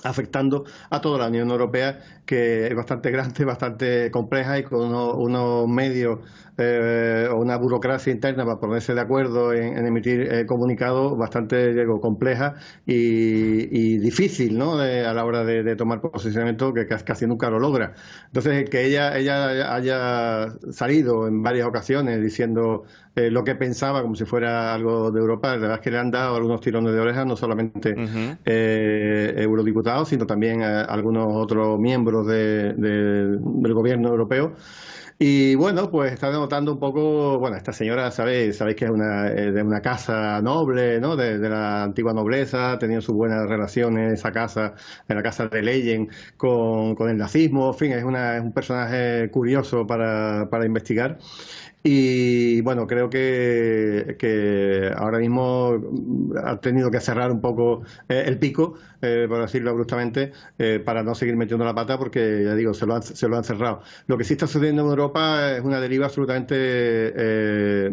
afectando a toda la Unión Europea, que es bastante grande, bastante compleja y con unos medios o una burocracia interna para ponerse de acuerdo en emitir comunicados bastante compleja y difícil, ¿no? A la hora de tomar posicionamiento, que casi nunca lo logra. Entonces, que ella haya salido en varias ocasiones diciendo lo que pensaba como si fuera algo de Europa, la verdad es que le han dado algunos tirones de orejas, no solamente eurodiputados, sino también algunos otros miembros del gobierno europeo. Y bueno, pues está denotando un poco, bueno, esta señora sabéis que es de una casa noble, ¿no? De la antigua nobleza, ha tenido sus buenas relaciones esa casa, en la casa de Leyen, con el nazismo, en fin, es un personaje curioso para investigar. Y bueno, creo que ahora mismo ha tenido que cerrar un poco el pico, por decirlo abruptamente, para no seguir metiendo la pata, porque, ya digo, se lo han cerrado. Lo que sí está sucediendo en Europa es una deriva absolutamente...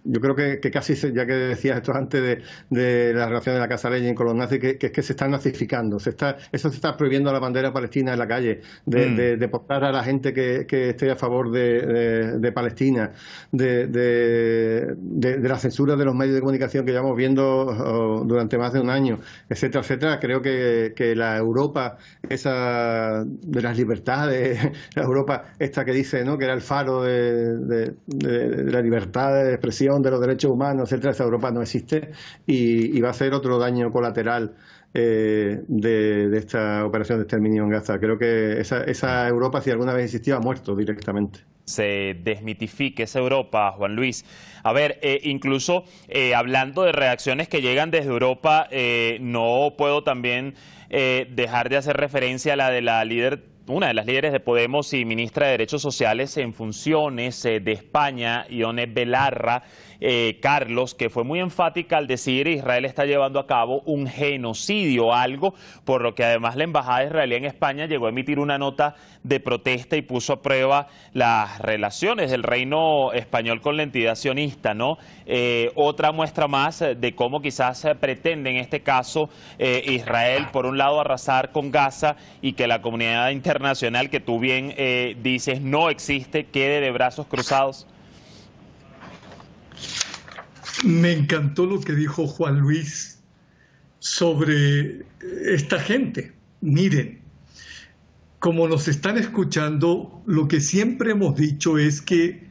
Yo creo que casi, ya que decías esto antes de la relación de la Casa Leyen con los nazis, que es que se está nazificando. Eso se está prohibiendo la bandera palestina en la calle, de deportar a la gente que esté a favor de Palestina, de la censura de los medios de comunicación que llevamos viendo durante más de un año, etcétera, etcétera. Creo que la Europa esa de las libertades, la Europa esta que dice, ¿no?, que era el faro de la libertad de expresión, de los derechos humanos, etcétera, esa Europa no existe y va a ser otro daño colateral de esta operación de exterminio en Gaza. Creo que esa Europa, si alguna vez existió, ha muerto directamente. Se desmitifique esa Europa, Juan Luis. A ver, incluso hablando de reacciones que llegan desde Europa, no puedo también dejar de hacer referencia a la de una de las líderes de Podemos y ministra de Derechos Sociales en funciones de España, Ione Belarra, Carlos, que fue muy enfática al decir que Israel está llevando a cabo un genocidio, algo por lo que además la embajada israelí en España llegó a emitir una nota de protesta y puso a prueba las relaciones del reino español con la entidad sionista, ¿no? Otra muestra más de cómo quizás pretende en este caso Israel, por un lado, arrasar con Gaza y que la comunidad internacional, que tú bien dices no existe, quede de brazos cruzados. Me encantó lo que dijo Juan Luis sobre esta gente. Miren, como nos están escuchando, lo que siempre hemos dicho es que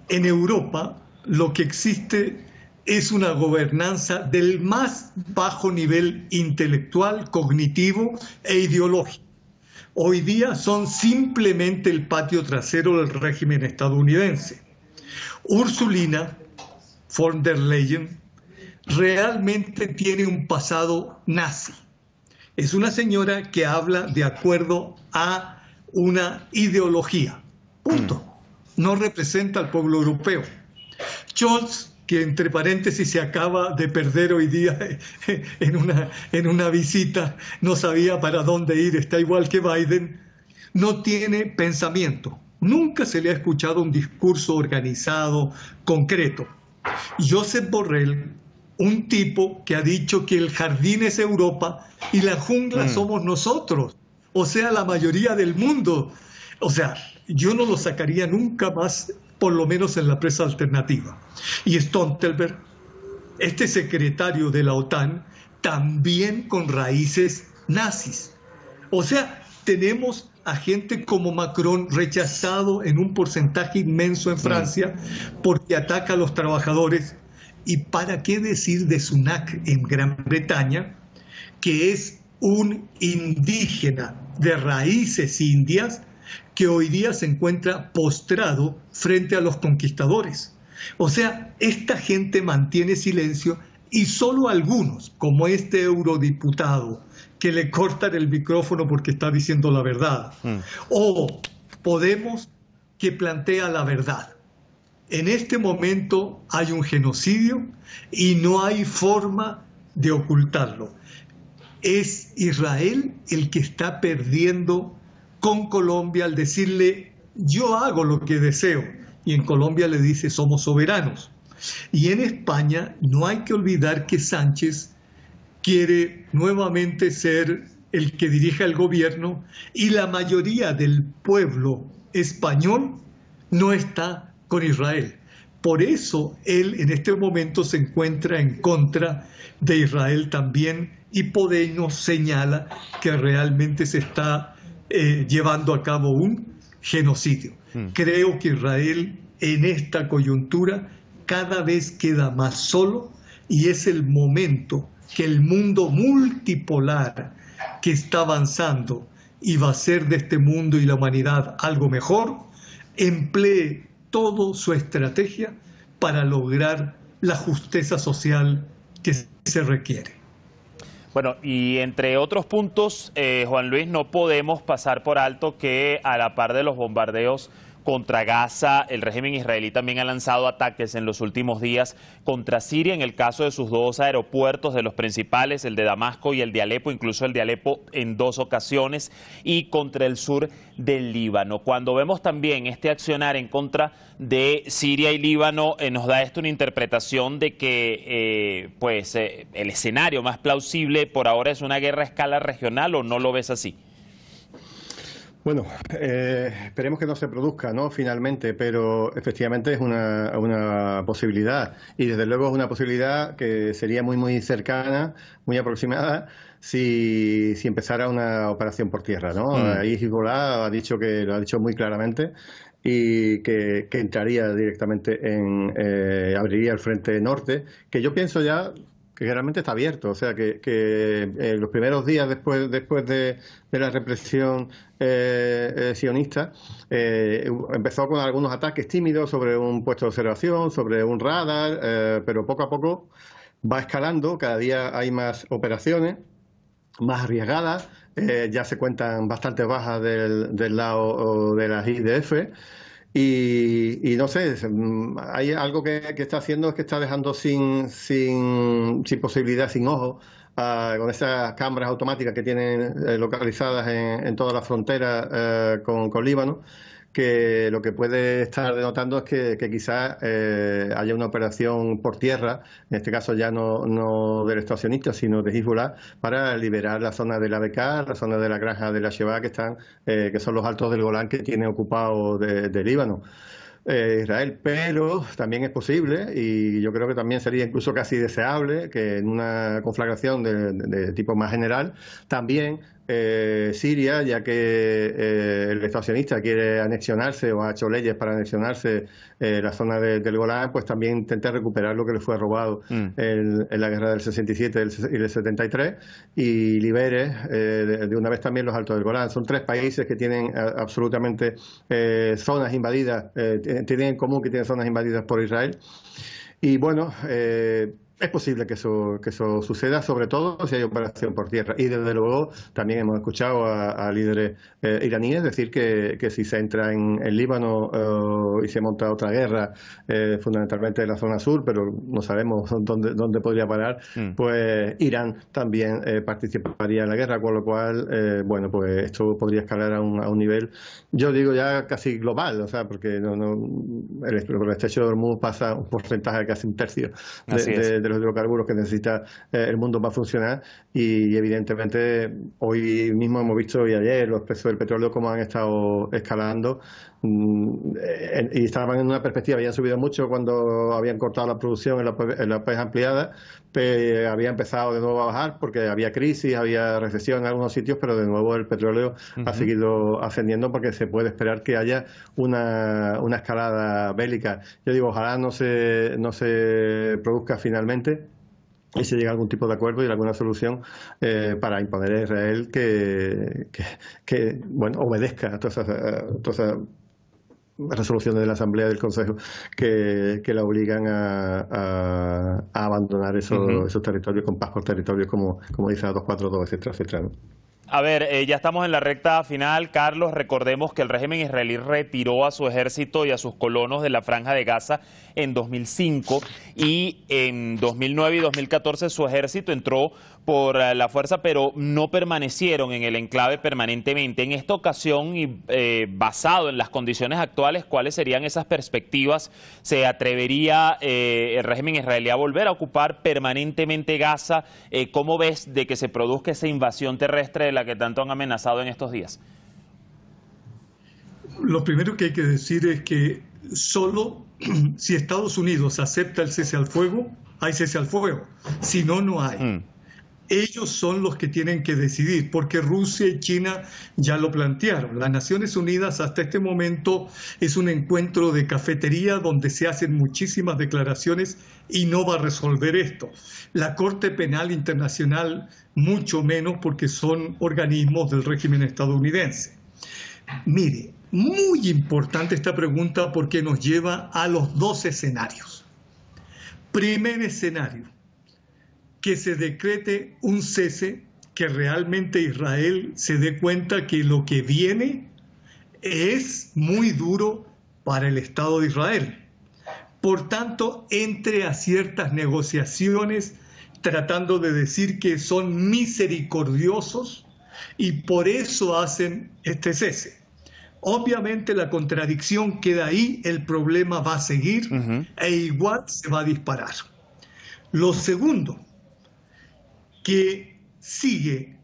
en Europa lo que existe es una gobernanza del más bajo nivel intelectual, cognitivo e ideológico. Hoy día son simplemente el patio trasero del régimen estadounidense. Ursula von der Leyen realmente tiene un pasado nazi. Es una señora que habla de acuerdo a una ideología. Punto. No representa al pueblo europeo. Scholz, que entre paréntesis se acaba de perder hoy día en una visita, no sabía para dónde ir, está igual que Biden, no tiene pensamiento. Nunca se le ha escuchado un discurso organizado, concreto. Josep Borrell, un tipo que ha dicho que el jardín es Europa y la jungla somos nosotros, o sea, la mayoría del mundo. O sea, yo no lo sacaría nunca más, por lo menos en la prensa alternativa. Y Stoltenberg, este secretario de la OTAN, también con raíces nazis. O sea, tenemos a gente como Macron rechazado en un porcentaje inmenso en Francia porque ataca a los trabajadores. ¿Y para qué decir de Sunak en Gran Bretaña, que es un indígena de raíces indias que hoy día se encuentra postrado frente a los conquistadores. O sea, esta gente mantiene silencio y solo algunos, como este eurodiputado, que le cortan el micrófono porque está diciendo la verdad, o Podemos, que plantea la verdad. En este momento hay un genocidio y no hay forma de ocultarlo. Es Israel el que está perdiendo con Colombia al decirle yo hago lo que deseo, y en Colombia le dice somos soberanos. Y en España no hay que olvidar que Sánchez quiere nuevamente ser el que dirija el gobierno y la mayoría del pueblo español no está con Israel. Por eso él en este momento se encuentra en contra de Israel también, y Podemos señala que realmente se está llevando a cabo un genocidio. Creo que Israel en esta coyuntura cada vez queda más solo, y es el momento que el mundo multipolar que está avanzando y va a hacer de este mundo y la humanidad algo mejor, emplee toda su estrategia para lograr la justicia social que se requiere. Bueno, y entre otros puntos, Juan Luis, no podemos pasar por alto que a la par de los bombardeos contra Gaza, el régimen israelí también ha lanzado ataques en los últimos días contra Siria, en el caso de sus dos aeropuertos, de los principales, el de Damasco y el de Alepo, incluso el de Alepo en 2 ocasiones, y contra el sur del Líbano. Cuando vemos también este accionar en contra de Siria y Líbano, nos da esto una interpretación de que el escenario más plausible por ahora es una guerra a escala regional, ¿o no lo ves así? Bueno, esperemos que no se produzca, ¿no? Finalmente, pero efectivamente es una posibilidad, y desde luego es una posibilidad que sería muy cercana, muy aproximada, si empezara una operación por tierra, ¿no? Ahí Hezbollah lo ha dicho muy claramente, y que entraría directamente abriría el frente norte, que yo pienso ya que realmente está abierto, o sea que los primeros días después de la represión sionista, empezó con algunos ataques tímidos sobre un puesto de observación, sobre un radar, pero poco a poco va escalando, cada día hay más operaciones, más arriesgadas, ya se cuentan bastantes bajas del lado de las IDF. Y no sé, hay algo que está haciendo, es que está dejando sin posibilidad, sin ojo, con esas cámaras automáticas que tienen localizadas en toda la frontera con Líbano, que lo que puede estar denotando es que quizás haya una operación por tierra, en este caso ya no del Estado sionista, sino de Hezbollah, para liberar la zona de la Bekaa, la zona de la granja de la Sheba, que son los altos del Golán que tiene ocupado de Líbano. Israel, pero también es posible, y yo creo que también sería incluso casi deseable, que en una conflagración de tipo más general también Siria, ya que el Estado sionista quiere anexionarse o ha hecho leyes para anexionarse la zona del Golán, pues también intenta recuperar lo que le fue robado en la guerra del 67 y del 73, y libere de una vez también los altos del Golán. Son 3 países que tienen absolutamente zonas invadidas, tienen en común que tienen zonas invadidas por Israel, y bueno, es posible que eso suceda, sobre todo si hay operación por tierra. Y desde luego también hemos escuchado a líderes iraníes decir que si se entra en Líbano y se monta otra guerra, fundamentalmente en la zona sur, pero no sabemos dónde podría parar, pues Irán también participaría en la guerra, con lo cual, pues esto podría escalar a un nivel, yo digo ya casi global, o sea, porque por el estrecho de Hormuz pasa un porcentaje de casi 1/3 de los hidrocarburos que necesita el mundo para funcionar, y evidentemente hoy mismo hemos visto, y ayer, los precios del petróleo como han estado escalando, y estaban en una perspectiva, habían subido mucho cuando habían cortado la producción en la PES ampliada, pero había empezado de nuevo a bajar porque había crisis, había recesión en algunos sitios, pero de nuevo el petróleo ha seguido ascendiendo, porque se puede esperar que haya una escalada bélica. Yo digo, ojalá no se produzca finalmente, y se llega a algún tipo de acuerdo y a alguna solución para imponer a Israel que obedezca a todas esas resoluciones de la Asamblea del Consejo que la obligan a abandonar esos territorios con paz por territorios, como dice la 242, etcétera, etcétera, ¿no? A ver, ya estamos en la recta final, Carlos. Recordemos que el régimen israelí retiró a su ejército y a sus colonos de la Franja de Gaza en 2005 y en 2009 y 2014 su ejército entró por la fuerza, pero no permanecieron en el enclave permanentemente. En esta ocasión, y basado en las condiciones actuales, ¿cuáles serían esas perspectivas? ¿Se atrevería el régimen israelí a volver a ocupar permanentemente Gaza? ¿Cómo ves de que se produzca esa invasión terrestre de la que tanto han amenazado en estos días? Lo primero que hay que decir es que solo si Estados Unidos acepta el cese al fuego, hay cese al fuego. Si no, no hay. Ellos son los que tienen que decidir, porque Rusia y China ya lo plantearon. Las Naciones Unidas hasta este momento es un encuentro de cafetería donde se hacen muchísimas declaraciones y no va a resolver esto. La Corte Penal Internacional mucho menos, porque son organismos del régimen estadounidense. Mire, muy importante esta pregunta porque nos lleva a los dos escenarios. Primer escenario, que se decrete un cese, que realmente Israel se dé cuenta que lo que viene es muy duro para el Estado de Israel. Por tanto, entre a ciertas negociaciones tratando de decir que son misericordiosos y por eso hacen este cese. Obviamente la contradicción queda ahí, el problema va a seguir e igual se va a disparar. Lo segundo, que sigue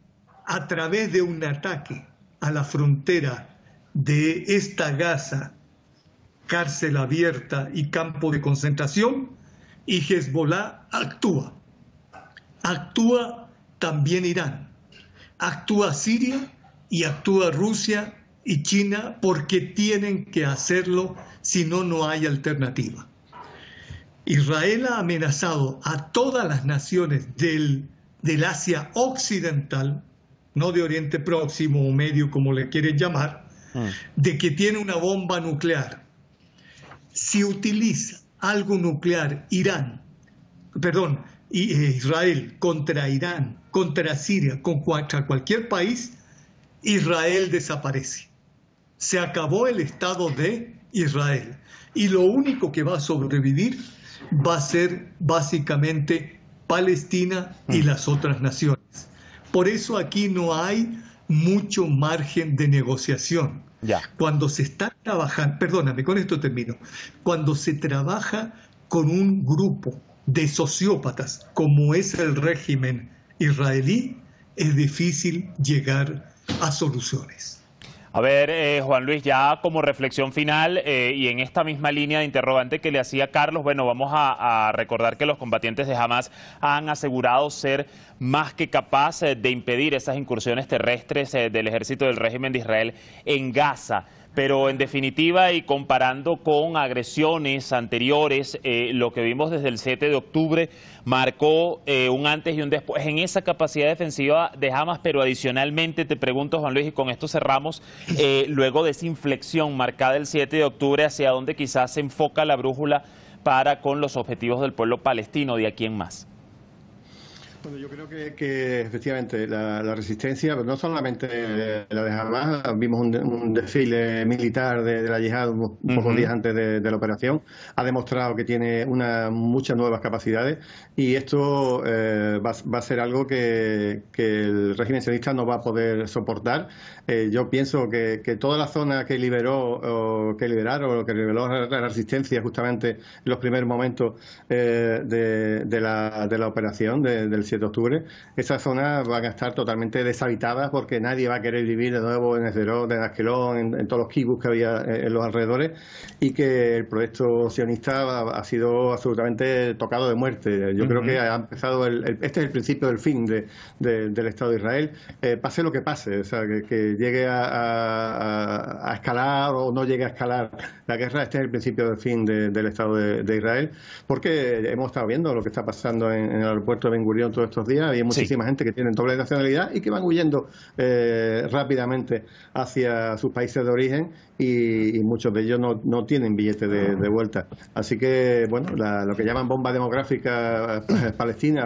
a través de un ataque a la frontera de esta Gaza, cárcel abierta y campo de concentración, y Hezbollah actúa. Actúa también Irán, actúa Siria y actúa Rusia y China porque tienen que hacerlo, si no, no hay alternativa. Israel ha amenazado a todas las naciones del Asia Occidental, no de Oriente Próximo o Medio, como le quieren llamar, de que tiene una bomba nuclear. Si utiliza algo nuclear Israel contra Irán, contra Siria, contra cualquier país, Israel desaparece. Se acabó el Estado de Israel. Y lo único que va a sobrevivir va a ser básicamente Palestina y las otras naciones. Por eso aquí no hay mucho margen de negociación. Cuando se está trabajando, perdóname, con esto termino, cuando se trabaja con un grupo de sociópatas como es el régimen israelí, es difícil llegar a soluciones. A ver, Juan Luis, ya como reflexión final y en esta misma línea de interrogante que le hacía Carlos, bueno, vamos a recordar que los combatientes de Hamas han asegurado ser más que capaces de impedir esas incursiones terrestres del ejército del régimen de Israel en Gaza. Pero en definitiva y comparando con agresiones anteriores, lo que vimos desde el 7 de octubre marcó un antes y un después en esa capacidad defensiva de Hamas, pero adicionalmente te pregunto, Juan Luis, y con esto cerramos, luego de esa inflexión marcada el 7 de octubre, ¿hacia dónde quizás se enfoca la brújula para con los objetivos del pueblo palestino de aquí en más? Bueno, yo creo que efectivamente la resistencia, no solamente la de Hamas, vimos un desfile militar de la yihad un pocos días antes de la operación, ha demostrado que tiene muchas nuevas capacidades y esto va a ser algo que el régimen sionista no va a poder soportar. Yo pienso que toda la zona que liberaron, que reveló la resistencia justamente en los primeros momentos de la operación del 7 7 de octubre, esas zonas van a estar totalmente deshabitadas porque nadie va a querer vivir de nuevo en Sderot, en Askelon, en todos los kibbutz que había en los alrededores, y que el proyecto sionista ha sido absolutamente tocado de muerte. Yo creo que ha empezado, este es el principio del fin del Estado de Israel, pase lo que pase, o sea, que llegue a escalar o no llegue a escalar la guerra, este es el principio del fin del Estado de Israel, porque hemos estado viendo lo que está pasando en el aeropuerto de Ben Gurión todos estos días. Hay muchísima gente que tiene doble nacionalidad y que van huyendo rápidamente hacia sus países de origen, y muchos de ellos no tienen billete de vuelta. Así que, bueno, lo que llaman bomba demográfica palestina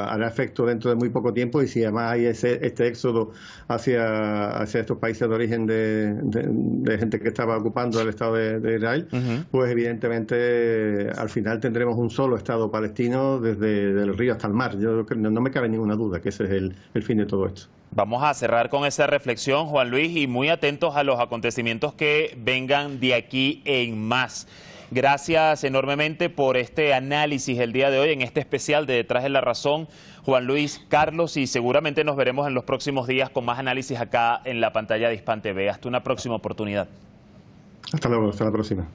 hará efecto dentro de muy poco tiempo, y si además hay este éxodo hacia estos países de origen de gente que estaba ocupando el Estado de Israel, pues evidentemente al final tendremos un solo Estado palestino desde el río hasta el mar. Yo no me cabe ninguna duda que ese es el fin de todo esto. Vamos a cerrar con esa reflexión, Juan Luis, y muy atentos a los acontecimientos que vengan de aquí en más. Gracias enormemente por este análisis el día de hoy en este especial de Detrás de la Razón, Juan Luis, Carlos, y seguramente nos veremos en los próximos días con más análisis acá en la pantalla de Hispan TV. Hasta una próxima oportunidad. Hasta luego, hasta la próxima.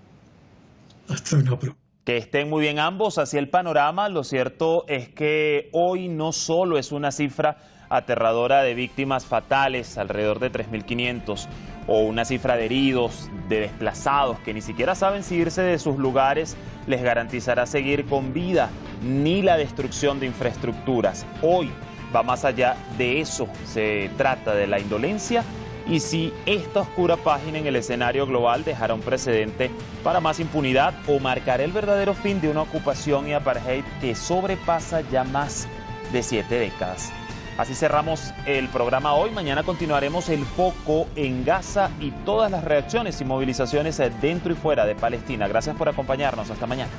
Hasta una próxima. Que estén muy bien ambos. Así el panorama. Lo cierto es que hoy no solo es una cifra aterradora de víctimas fatales, alrededor de 3.500, o una cifra de heridos, de desplazados, que ni siquiera saben si irse de sus lugares les garantizará seguir con vida, ni la destrucción de infraestructuras. Hoy va más allá de eso, se trata de la indolencia, y si esta oscura página en el escenario global dejará un precedente para más impunidad o marcará el verdadero fin de una ocupación y apartheid que sobrepasa ya más de 7 décadas. Así cerramos el programa hoy. Mañana continuaremos el foco en Gaza y todas las reacciones y movilizaciones dentro y fuera de Palestina. Gracias por acompañarnos. Hasta mañana.